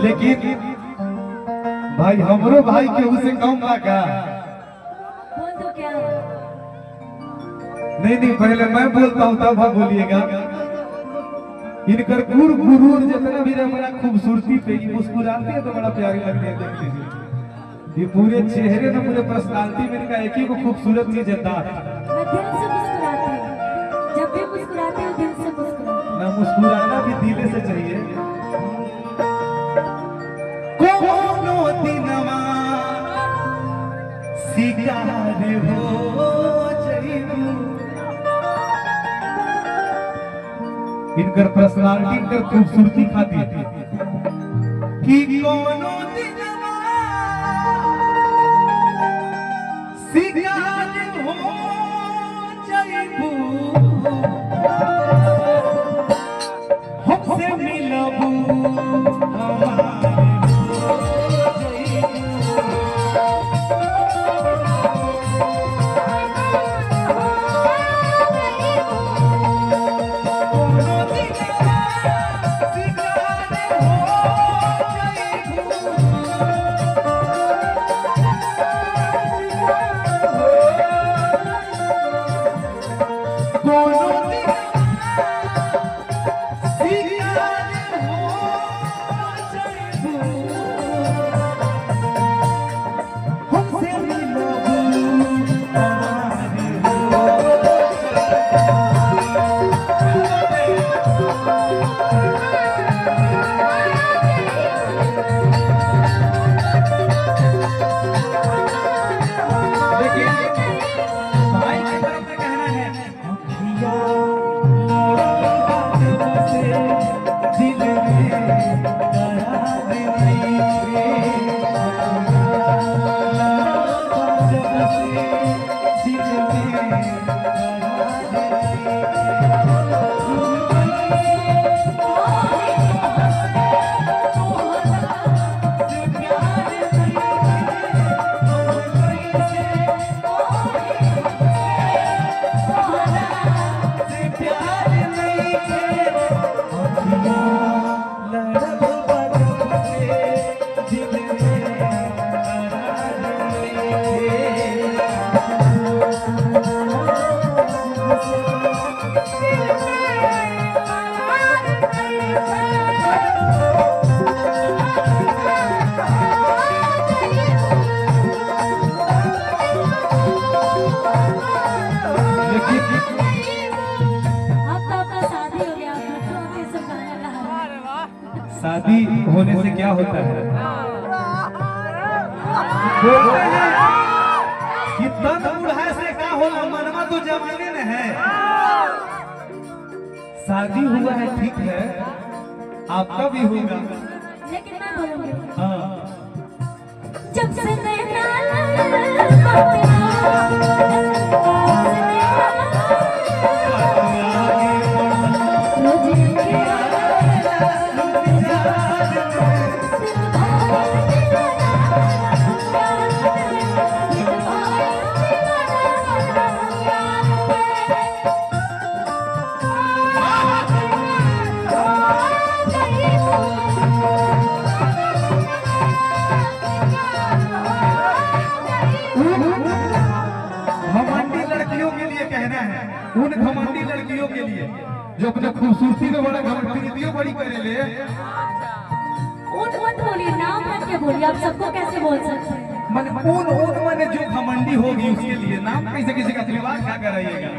लेकिन भाई हमरो भाई के उसे कम बा का? बोल दो क्या? नहीं पहले मैं बोलता हूँ तब आप बोलिएगा। इनकर गुरूर जितना भी बड़ा खूबसूरती पे मुस्कुराती है तो बड़ा प्यारी लगती है। देख लीजिए ये पूरे चेहरे में पूरे पर्सनालिटी में इनका एक ही को खूबसूरत चीज है दांत। मैं दिल से मुस्कुराती हूँ, जब भी मुस्कुराती हूँ दिल से मुस्कुराती हूँ। ना मुस्कुराना भी दिल से चाहिए। कोनो दिनमा शिकार हो जाइबू। इनकर पर्सनालिटी इनकर खूबसूरती खातिर कि कोनो दिनमा शिकार हो जाइबू। हमसे मिलबू शादी होने से क्या होता है? कितना बूढ़ा से क्या होला, मनवा तो जवानी में है। शादी हुआ है ठीक है, आपका भी होगा, लेकिन मैं बोलूंगी हाँ। जब से उन घमंडी लड़कियों के लिए जो अपने खूबसूरती में बड़ा घमंडी बड़ी करे ले। उन मत बोलिए, नाम मत के बोलिए, आप सबको कैसे बोल सकते हैं? मन उन माने जो घमंडी होगी उसके लिए नाम कैसे किसी का विवाह क्या कराइएगा?